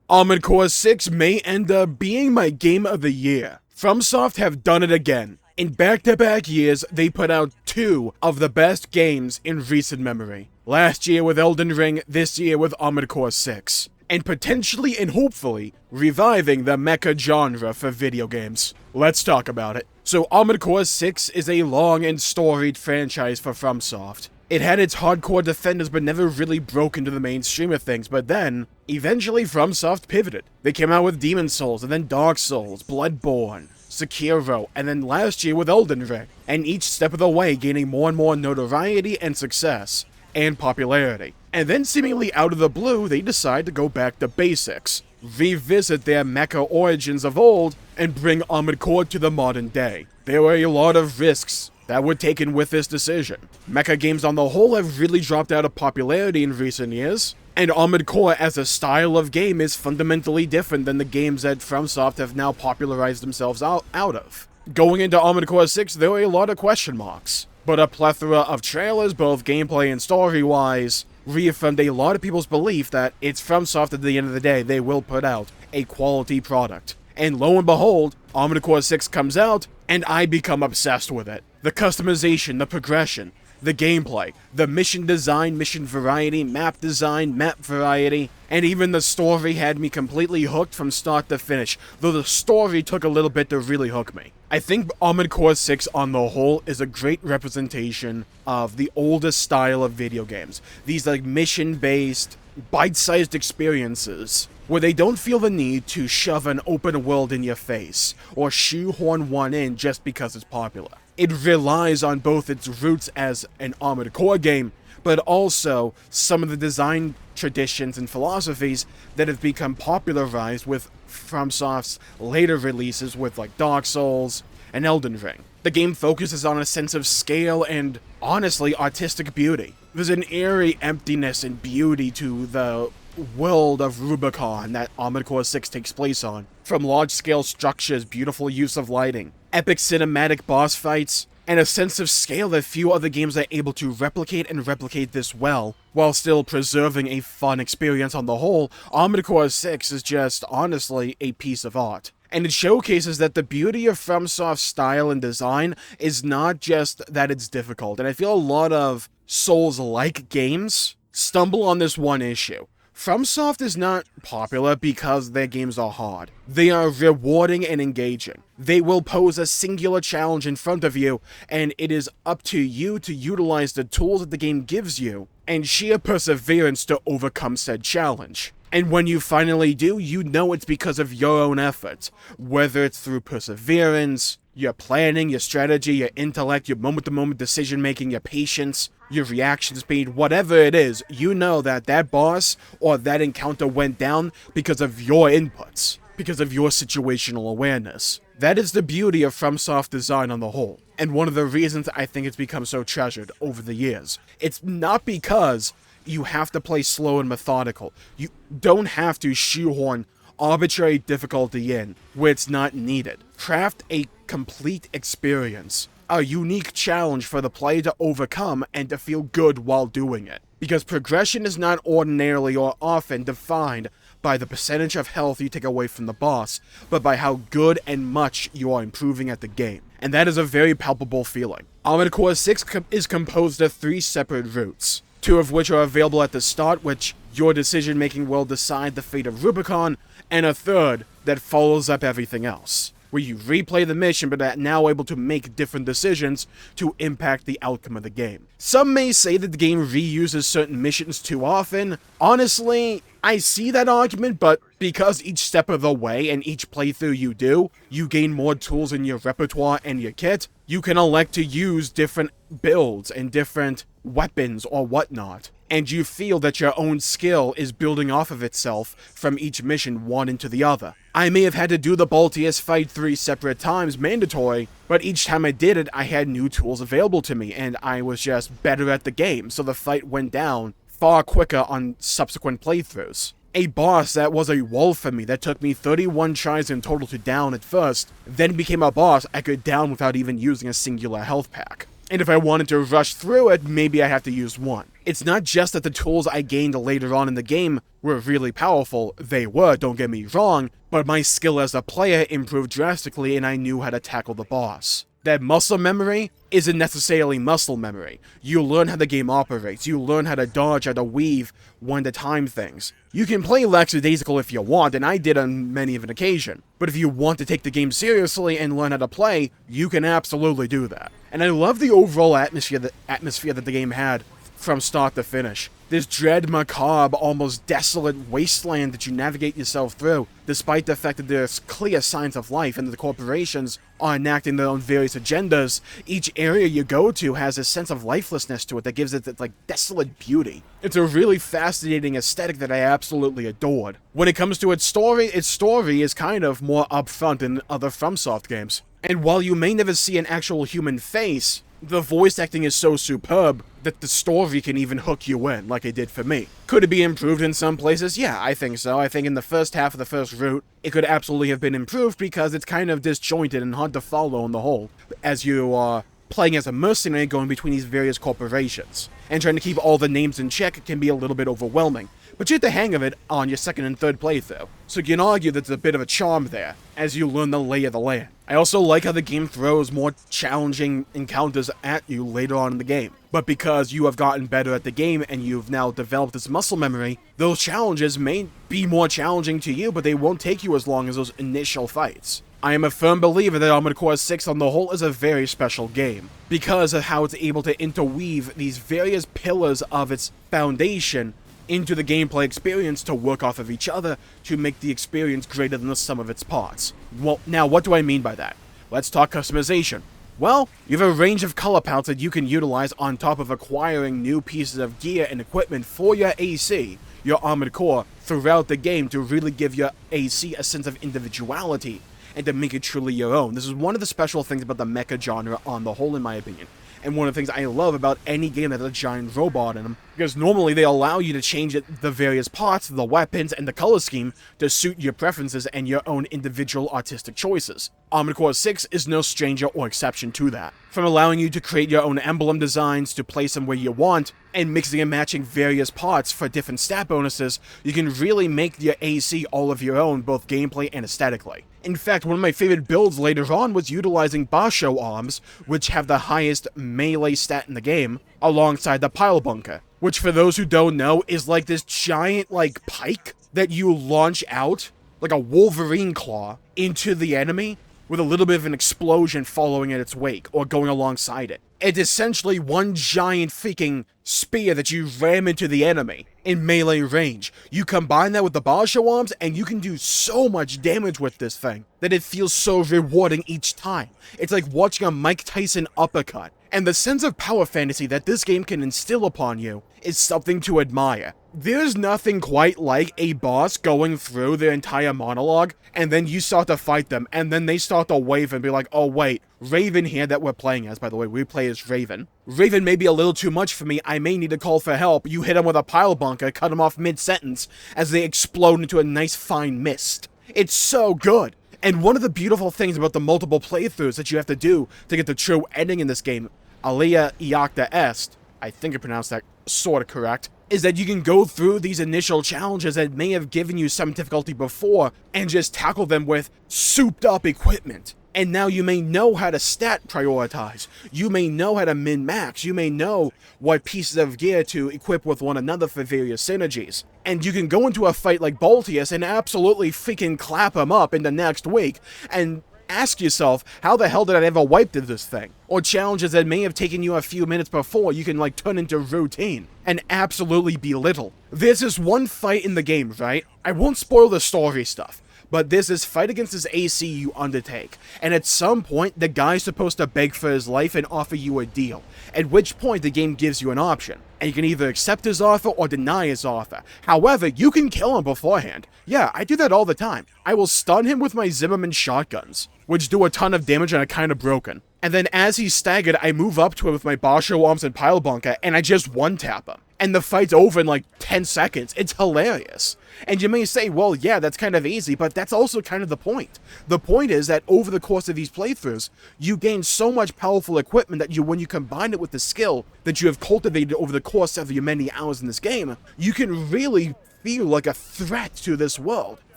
Armored Core 6 may end up being my game of the year. FromSoft have done it again. In back-to-back years, they put out two of the best games in recent memory. Last year with Elden Ring, this year with Armored Core 6. And potentially and hopefully, reviving the mecha genre for video games. Let's talk about it. So Armored Core 6 is a long and storied franchise for FromSoft. It had its hardcore defenders but never really broke into the mainstream of things, but then, eventually FromSoft pivoted. They came out with Demon Souls, and then Dark Souls, Bloodborne, Sekiro, and then last year with Elden Ring, and each step of the way gaining more and more notoriety and success, and popularity. And then seemingly out of the blue, they decide to go back to basics, revisit their mecha origins of old, and bring Armored Core to the modern day. There were a lot of risks that were taken with this decision. Mecha games on the whole have really dropped out of popularity in recent years, and Armored Core as a style of game is fundamentally different than the games that FromSoft have now popularized themselves out of. Going into Armored Core 6, there were a lot of question marks, but a plethora of trailers, both gameplay and story-wise, reaffirmed a lot of people's belief that it's FromSoft at the end of the day, they will put out a quality product. And lo and behold, Armored Core 6 comes out, and I become obsessed with it. The customization, the progression, the gameplay, the mission design, mission variety, map design, map variety, and even the story had me completely hooked from start to finish, though the story took a little bit to really hook me. I think Armored Core 6 on the whole is a great representation of the oldest style of video games. These like mission-based, bite-sized experiences where they don't feel the need to shove an open world in your face or shoehorn one in just because it's popular. It relies on both its roots as an Armored Core game, but also some of the design traditions and philosophies that have become popularized with FromSoft's later releases with like Dark Souls and Elden Ring. The game focuses on a sense of scale and, honestly, artistic beauty. There's an eerie emptiness and beauty to the world of Rubicon that Armored Core 6 takes place on. From large-scale structures, beautiful use of lighting, epic cinematic boss fights, and a sense of scale that few other games are able to replicate and replicate this well, while still preserving a fun experience on the whole. Armored Core 6 is just, honestly, a piece of art. And it showcases that the beauty of FromSoft's style and design is not just that it's difficult, and I feel a lot of Souls-like games stumble on this one issue. FromSoft is not popular because their games are hard. They are rewarding and engaging. They will pose a singular challenge in front of you, and it is up to you to utilize the tools that the game gives you and sheer perseverance to overcome said challenge. And when you finally do, you know it's because of your own efforts, whether it's through perseverance, your planning, your strategy, your intellect, your moment-to-moment decision-making, your patience, your reaction speed, whatever it is, you know that that boss or that encounter went down because of your inputs, because of your situational awareness. That is the beauty of FromSoft design on the whole, and one of the reasons I think it's become so treasured over the years. It's not because you have to play slow and methodical. You don't have to shoehorn arbitrary difficulty in where it's not needed. Craft a complete experience, a unique challenge for the player to overcome and to feel good while doing it. Because progression is not ordinarily or often defined by the percentage of health you take away from the boss, but by how good and much you are improving at the game. And that is a very palpable feeling. Armored Core 6 is composed of 3 separate routes, 2 of which are available at the start, which your decision making will decide the fate of Rubicon, and a 3rd that follows up everything else, where you replay the mission but are now able to make different decisions to impact the outcome of the game. Some may say that the game reuses certain missions too often. Honestly, I see that argument, but because each step of the way and each playthrough you do, you gain more tools in your repertoire and your kit, you can elect to use different builds and different weapons or whatnot, and you feel that your own skill is building off of itself from each mission one into the other. I may have had to do the Baltius fight 3 separate times, mandatory, but each time I did it, I had new tools available to me, and I was just better at the game, so the fight went down far quicker on subsequent playthroughs. A boss that was a wall for me that took me 31 tries in total to down at first, then became a boss I could down without even using a singular health pack. And if I wanted to rush through it, maybe I have to use one. It's not just that the tools I gained later on in the game were really powerful, they were, don't get me wrong, but my skill as a player improved drastically and I knew how to tackle the boss. That muscle memory isn't necessarily muscle memory. You learn how the game operates, you learn how to dodge, how to weave, when to time things. You can play lackadaisical if you want, and I did on many of an occasion. But if you want to take the game seriously and learn how to play, you can absolutely do that. And I love the overall atmosphere that the game had from start to finish. This dread, macabre, almost desolate wasteland that you navigate yourself through, despite the fact that there's clear signs of life and that the corporations are enacting their own various agendas. Each area you go to has a sense of lifelessness to it that gives it that, like, desolate beauty. It's a really fascinating aesthetic that I absolutely adored. When it comes to its story is kind of more upfront than other FromSoft games. And while you may never see an actual human face, the voice acting is so superb that the story can even hook you in, like it did for me. Could it be improved in some places? Yeah, I think so. I think in the first half of the first route, it could absolutely have been improved because it's kind of disjointed and hard to follow on the whole, as you are playing as a mercenary going between these various corporations. And trying to keep all the names in check can be a little bit overwhelming, but you get the hang of it on your second and third playthrough, so you can argue that there's a bit of a charm there, as you learn the lay of the land. I also like how the game throws more challenging encounters at you later on in the game, but because you have gotten better at the game and you've now developed this muscle memory, those challenges may be more challenging to you, but they won't take you as long as those initial fights. I am a firm believer that Armored Core 6 on the whole is a very special game, because of how it's able to interweave these various pillars of its foundation into the gameplay experience to work off of each other to make the experience greater than the sum of its parts. Well, now what do I mean by that? Let's talk customization. Well, you have a range of color palettes that you can utilize on top of acquiring new pieces of gear and equipment for your AC, your Armored Core, throughout the game to really give your AC a sense of individuality and to make it truly your own. This is one of the special things about the mecha genre on the whole, in my opinion. And one of the things I love about any game that has a giant robot in them, because normally they allow you to change the various parts, the weapons, and the color scheme to suit your preferences and your own individual artistic choices. Armored Core 6 is no stranger or exception to that. From allowing you to create your own emblem designs, to place them where you want, and mixing and matching various parts for different stat bonuses, you can really make your AC all of your own, both gameplay and aesthetically. In fact, one of my favorite builds later on was utilizing Basho arms, which have the highest melee stat in the game, alongside the pile bunker, which for those who don't know is like this giant pike that you launch out like a Wolverine claw into the enemy with a little bit of an explosion following in its wake or going alongside it. It's essentially one giant freaking spear that you ram into the enemy in melee range. You combine that with the Basho arms and you can do so much damage with this thing that it feels so rewarding each time. It's like watching a Mike Tyson uppercut. And the sense of power fantasy that this game can instill upon you is something to admire. There's nothing quite like a boss going through their entire monologue, and then you start to fight them, and then they start to wave and be like, oh wait, Raven here that we're playing as, by the way, we play as Raven. Raven may be a little too much for me, I may need to call for help. You hit him with a pile bunker, cut him off mid-sentence, as they explode into a nice fine mist. It's so good! And one of the beautiful things about the multiple playthroughs that you have to do to get the true ending in this game, Alia Iacta Est, I think I pronounced that sort of correct, is that you can go through these initial challenges that may have given you some difficulty before and just tackle them with souped up equipment. And now you may know how to stat prioritize, you may know how to min-max, you may know what pieces of gear to equip with one another for various synergies. And you can go into a fight like Baltius and absolutely freaking clap him up in the next week, and ask yourself, how the hell did I ever wipe this thing? Or challenges that may have taken you a few minutes before you can turn into routine and absolutely belittle. There's this one fight in the game, right? I won't spoil the story stuff, but there's this fight against this AC you undertake, and at some point the guy's supposed to beg for his life and offer you a deal, at which point the game gives you an option, and you can either accept his offer or deny his offer. However, you can kill him beforehand. Yeah, I do that all the time. I will stun him with my Zimmerman shotguns, which do a ton of damage and are kind of broken. And then as he's staggered, I move up to him with my Basho arms and pile bunker, and I just one-tap him. and the fight's over in like 10 seconds. It's hilarious. And you may say, well, yeah, that's kind of easy, but that's also kind of the point. The point is that over the course of these playthroughs, you gain so much powerful equipment that when you combine it with the skill that you have cultivated over the course of your many hours in this game, you can really feel like a threat to this world.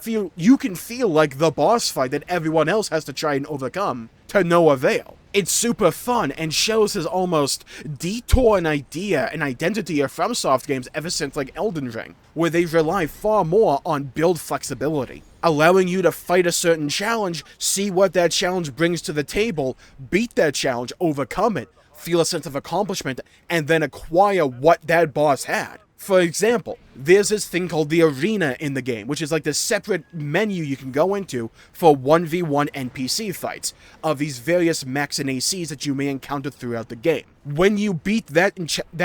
You can feel like the boss fight that everyone else has to try and overcome, to no avail. It's super fun and shows his almost detour an idea and identity of FromSoft games ever since like Elden Ring, where they rely far more on build flexibility, allowing you to fight a certain challenge, see what that challenge brings to the table, beat that challenge, overcome it, feel a sense of accomplishment, and then acquire what that boss had. For example, there's this thing called the arena in the game, which is like the separate menu you can go into for 1v1 NPC fights of these various mechs and ACs that you may encounter throughout the game. When you beat that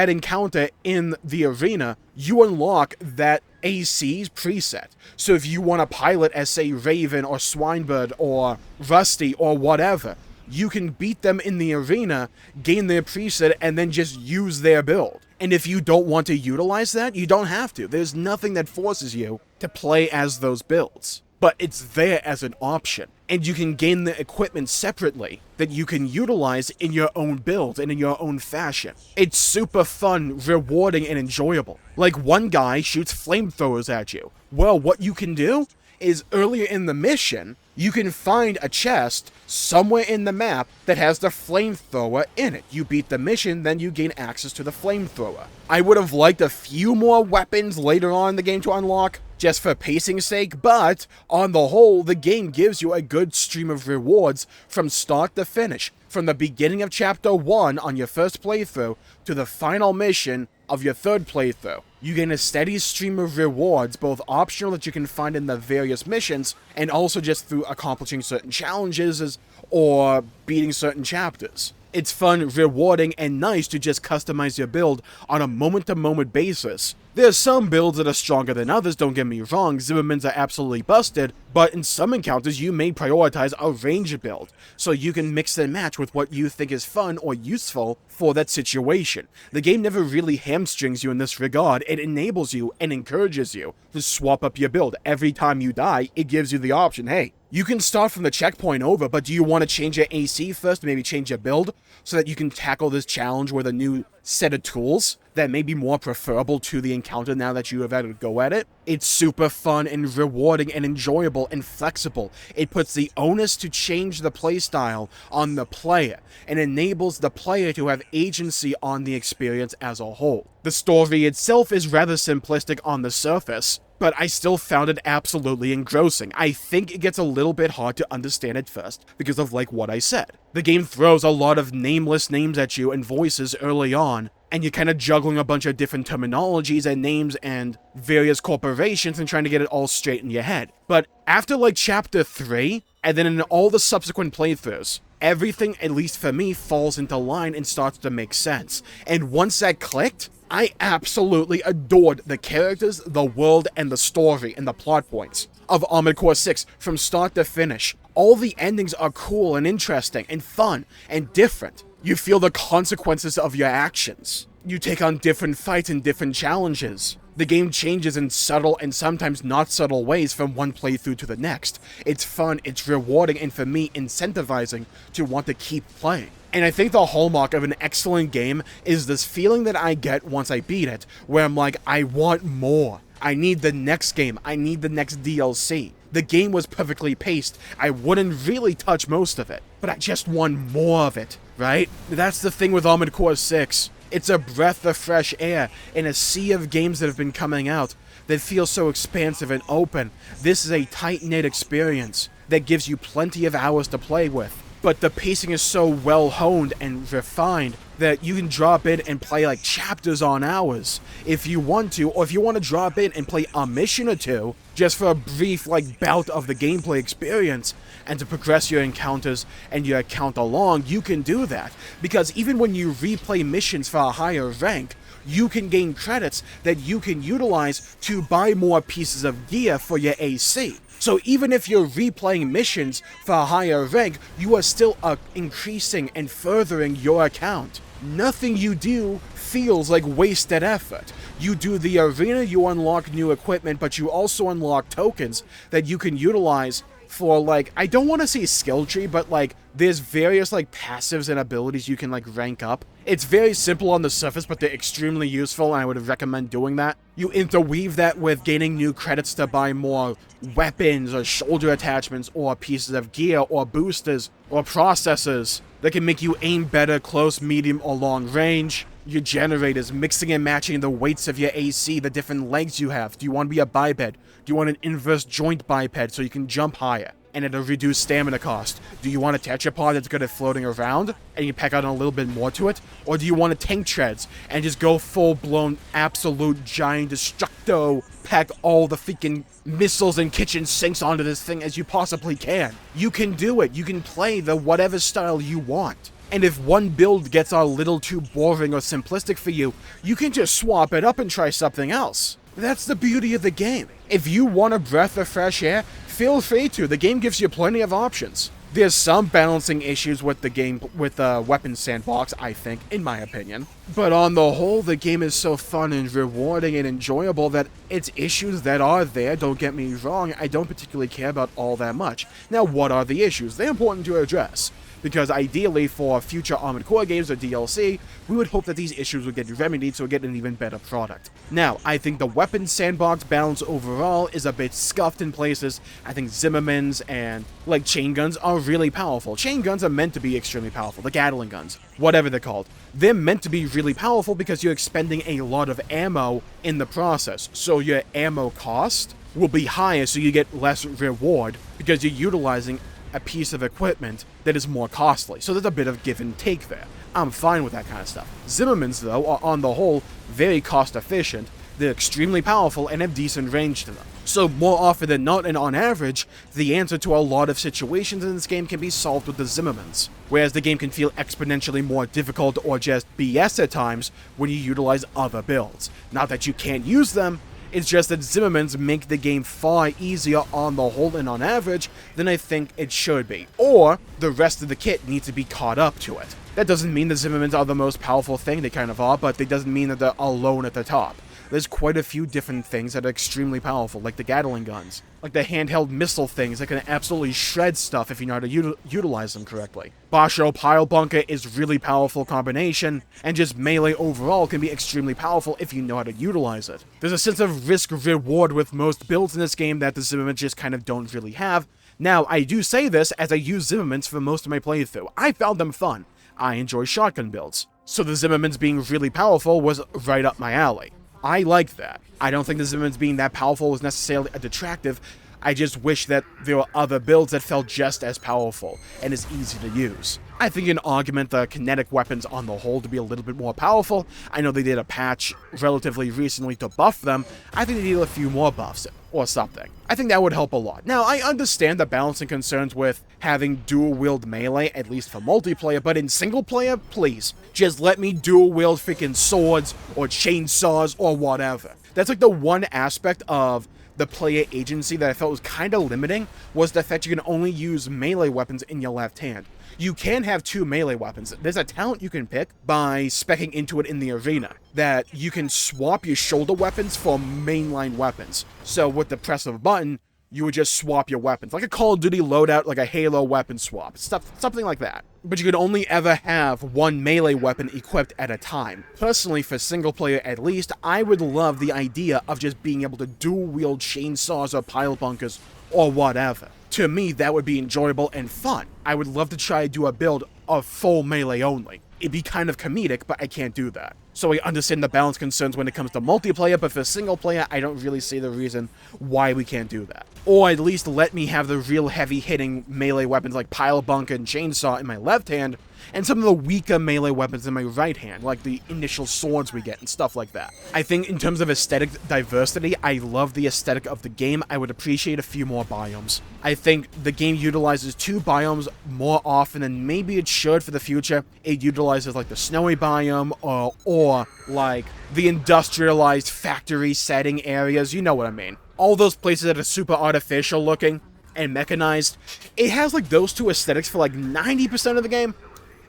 encounter in the arena, you unlock that AC's preset. So if you want to pilot as, say, Raven or Swinebird or Rusty or whatever, you can beat them in the arena, gain their preset, and then just use their build. And if you don't want to utilize that, you don't have to. There's nothing that forces you to play as those builds. But it's there as an option. And you can gain the equipment separately that you can utilize in your own build and in your own fashion. It's super fun, rewarding, and enjoyable. Like one guy shoots flamethrowers at you. Well, what you can do is earlier in the mission, you can find a chest somewhere in the map that has the flamethrower in it. You beat the mission, then you gain access to the flamethrower. I would have liked a few more weapons later on in the game to unlock, just for pacing's sake, but on the whole, the game gives you a good stream of rewards from start to finish. From the beginning of Chapter 1 on your first playthrough to the final mission of your third playthrough. You gain a steady stream of rewards, both optional that you can find in the various missions, and also just through accomplishing certain challenges or beating certain chapters. It's fun, rewarding, and nice to just customize your build on a moment-to-moment basis. There's some builds that are stronger than others, don't get me wrong, Zimmermans are absolutely busted, but in some encounters you may prioritize a ranged build, so you can mix and match with what you think is fun or useful for that situation. The game never really hamstrings you in this regard, it enables you and encourages you to swap up your build. Every time you die, it gives you the option, hey, you can start from the checkpoint over, but do you want to change your AC first, maybe change your build, so that you can tackle this challenge with a new set of tools that may be more preferable to the encounter now that you have had a go at it? It's super fun and rewarding and enjoyable and flexible. It puts the onus to change the playstyle on the player and enables the player to have agency on the experience as a whole. The story itself is rather simplistic on the surface, but I still found it absolutely engrossing. I think it gets a little bit hard to understand at first because of like what I said. The game throws a lot of nameless names at you and voices early on, and you're kind of juggling a bunch of different terminologies and names and various corporations and trying to get it all straight in your head. But after like Chapter 3, and then in all the subsequent playthroughs, everything, at least for me, falls into line and starts to make sense. And once that clicked, I absolutely adored the characters, the world, and the story and the plot points of Armored Core 6 from start to finish. All the endings are cool and interesting and fun and different. You feel the consequences of your actions. You take on different fights and different challenges. The game changes in subtle and sometimes not subtle ways from one playthrough to the next. It's fun, it's rewarding, and for me, incentivizing to want to keep playing. And I think the hallmark of an excellent game is this feeling that I get once I beat it, where I'm like, I want more. I need the next game. I need the next DLC. The game was perfectly paced. I wouldn't really touch most of it, but I just want more of it, right? That's the thing with Armored Core 6. It's a breath of fresh air in a sea of games that have been coming out that feel so expansive and open. This is a tight-knit experience that gives you plenty of hours to play with. But the pacing is so well honed and refined that you can drop in and play like chapters on hours if you want to, or if you want to drop in and play a mission or two just for a brief like bout of the gameplay experience and to progress your encounters and your account along, you can do that. Because even when you replay missions for a higher rank, you can gain credits that you can utilize to buy more pieces of gear for your AC. So even if you're replaying missions for a higher rank, you are still increasing and furthering your account. nothing you do feels like wasted effort. You do the arena, you unlock new equipment, but you also unlock tokens that you can utilize for, like, I don't want to say skill tree, but, like, there's various, like, passives and abilities you can, like, rank up. It's very simple on the surface, but they're extremely useful, and I would recommend doing that. You interweave that with gaining new credits to buy more weapons, or shoulder attachments, or pieces of gear, or boosters, or processors that can make you aim better close, medium, or long range. Your generators, mixing and matching the weights of your AC, the different legs you have. Do you want to be a biped? Do you want an inverse joint biped so you can jump higher and it'll reduce stamina cost? Do you want a tetrapod that's good at floating around and you pack out a little bit more to it? Or do you want a tank treads and just go full-blown absolute giant destructo, pack all the freaking missiles and kitchen sinks onto this thing as you possibly can? You can do it. You can play the whatever style you want. And if one build gets a little too boring or simplistic for you, you can just swap it up and try something else. That's the beauty of the game. If you want a breath of fresh air, feel free to. The game gives you plenty of options. There's some balancing issues with the game, with the weapons sandbox, I think, in my opinion. But on the whole, the game is so fun and rewarding and enjoyable that its issues that are there, don't get me wrong, I don't particularly care about all that much. Now, what are the issues? They're important to address. Because ideally, for future Armored Core games or DLC, we would hope that these issues would get remedied so we get an even better product. Now, I think the weapons sandbox balance overall is a bit scuffed in places. I think Zimmermans and, like, chain guns are really powerful. Chain guns are meant to be extremely powerful. The Gatling guns, whatever they're called. They're meant to be really powerful because you're expending a lot of ammo in the process. So your ammo cost will be higher, so you get less reward because you're utilizing a piece of equipment that is more costly. So there's a bit of give and take there. I'm fine with that kind of stuff. Zimmermans, though, are on the whole very cost efficient. They're extremely powerful and have decent range to them. So more often than not, and on average, the answer to a lot of situations in this game can be solved with the Zimmermans. Whereas the game can feel exponentially more difficult or just BS at times when you utilize other builds. Not that you can't use them, it's just that Zimmermans make the game far easier on the whole and on average than I think it should be. Or the rest of the kit needs to be caught up to it. That doesn't mean the Zimmermans are the most powerful thing, they kind of are, but it doesn't mean that they're alone at the top. There's quite a few different things that are extremely powerful, like the Gatling guns, like the handheld missile things that can absolutely shred stuff if you know how to utilize them correctly. Basho Pile Bunker is really powerful combination, and just melee overall can be extremely powerful if you know how to utilize it. There's a sense of risk-reward with most builds in this game that the Zimmermans just kind of don't really have. Now, I do say this as I use Zimmermans for most of my playthrough. I found them fun. I enjoy shotgun builds. So the Zimmermans being really powerful was right up my alley. I liked that. I don't think the Zimmermans being that powerful was necessarily a detractive. I just wish that there were other builds that felt just as powerful and as easy to use. I think you can augment the kinetic weapons on the whole to be a little bit more powerful. I know they did a patch relatively recently to buff them. I think they need a few more buffs or something. I think that would help a lot. Now, I understand the balancing concerns with having dual-wield melee, at least for multiplayer, but in single-player, please, just let me dual-wield freaking swords or chainsaws or whatever. That's like the one aspect of the player agency that I felt was kind of limiting, was the fact you can only use melee weapons in your left hand. You can have two melee weapons. There's a talent you can pick by speccing into it in the arena, that you can swap your shoulder weapons for mainline weapons. So with the press of a button, you would just swap your weapons. Like a Call of Duty loadout, like a Halo weapon swap. Something like that. But you could only ever have one melee weapon equipped at a time. Personally, for single player at least, I would love the idea of just being able to dual-wield chainsaws or pile bunkers or whatever. To me, that would be enjoyable and fun. I would love to try to do a build of full melee only. It'd be kind of comedic, but I can't do that. So I understand the balance concerns when it comes to multiplayer, but for single player, I don't really see the reason why we can't do that. Or at least let me have the real heavy-hitting melee weapons like Pile Bunker and Chainsaw in my left hand, and some of the weaker melee weapons in my right hand, like the initial swords we get and stuff like that. I think in terms of aesthetic diversity, I love the aesthetic of the game. I would appreciate a few more biomes. I think the game utilizes 2 biomes more often than maybe it should for the future. It utilizes like the snowy biome or like the industrialized factory setting areas, you know what I mean. All those places that are super artificial looking and mechanized. It has like those 2 aesthetics for like 90% of the game.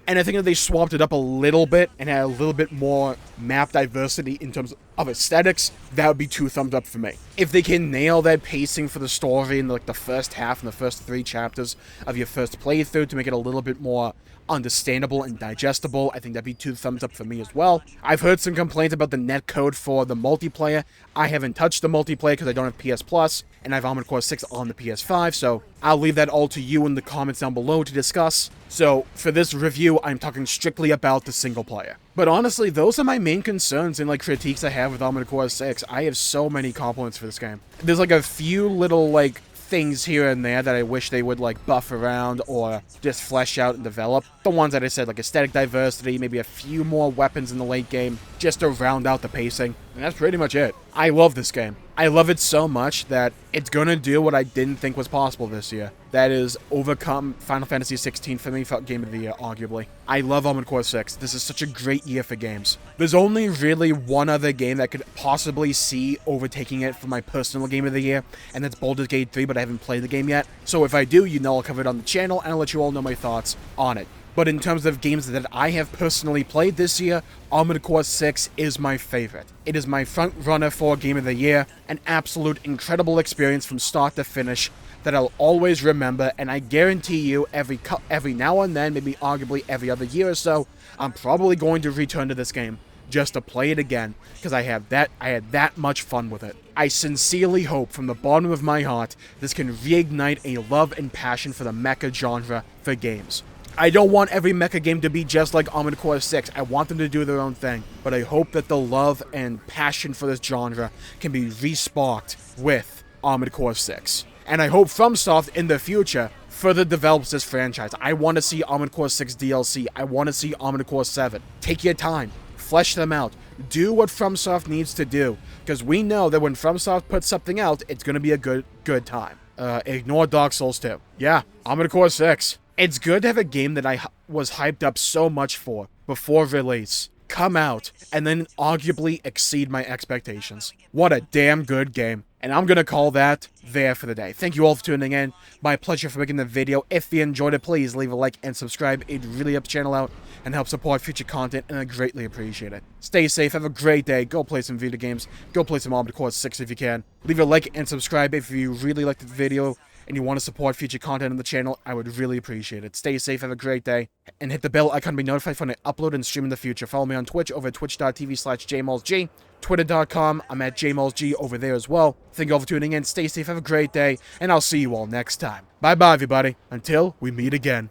And I think that they swapped it up a little bit and had a little bit more map diversity in terms of aesthetics, that would be 2 thumbs up for me. If they can nail that pacing for the story in like the first half and the first 3 chapters of your first playthrough to make it a little bit more understandable and digestible, I think that'd be 2 thumbs up for me as well. I've heard some complaints about the netcode for the multiplayer. I haven't touched the multiplayer because I don't have PS Plus, and I have Armored Core 6 on the PS5, so I'll leave that all to you in the comments down below to discuss. So, for this review, I'm talking strictly about the single player. But honestly, those are my main concerns and like critiques I have with Armored Core 6. I have so many compliments for this game. There's like a few little like things here and there that I wish they would like buff around or just flesh out and develop. The ones that I said, like aesthetic diversity, maybe a few more weapons in the late game, just to round out the pacing. And that's pretty much it. I love this game. I love it so much that it's gonna do what I didn't think was possible this year. That is overcome Final Fantasy 16 for me for Game of the Year, arguably. I love Armored Core 6. This is such a great year for games. There's only really one other game that could possibly see overtaking it for my personal Game of the Year, and that's Baldur's Gate 3, but I haven't played the game yet. So if I do, you know I'll cover it on the channel, and I'll let you all know my thoughts on it. But in terms of games that I have personally played this year, Armored Core 6 is my favorite. It is my front runner for Game of the Year, an absolute incredible experience from start to finish that I'll always remember, and I guarantee you every now and then, maybe arguably every other year or so, I'm probably going to return to this game just to play it again, because I had that much fun with it. I sincerely hope from the bottom of my heart this can reignite a love and passion for the mecha genre for games. I don't want every mecha game to be just like Armored Core 6. I want them to do their own thing. But I hope that the love and passion for this genre can be re-sparked with Armored Core 6. And I hope FromSoft in the future further develops this franchise. I want to see Armored Core 6 DLC. I want to see Armored Core 7. Take your time. Flesh them out. Do what FromSoft needs to do. Because we know that when FromSoft puts something out, it's going to be a good time. Ignore Dark Souls 2. Yeah, Armored Core 6. It's good to have a game that I was hyped up so much for before release come out and then arguably exceed my expectations. What a damn good game. And I'm gonna call that there for the day. Thank you all for tuning in. My pleasure for making the video. If you enjoyed it, please leave a like and subscribe. It really helps the channel out and helps support future content, and I greatly appreciate it. Stay safe, have a great day, go play some video games, go play some Armored Core 6 if you can. Leave a like and subscribe if you really liked the video and you want to support future content on the channel. I would really appreciate it. Stay safe, have a great day, and hit the bell icon to be notified when I upload and stream in the future. Follow me on Twitch over at twitch.tv/JMullsG, twitter.com, I'm at JMullsG over there as well. Thank you all for tuning in, stay safe, have a great day, and I'll see you all next time. Bye-bye, everybody, until we meet again.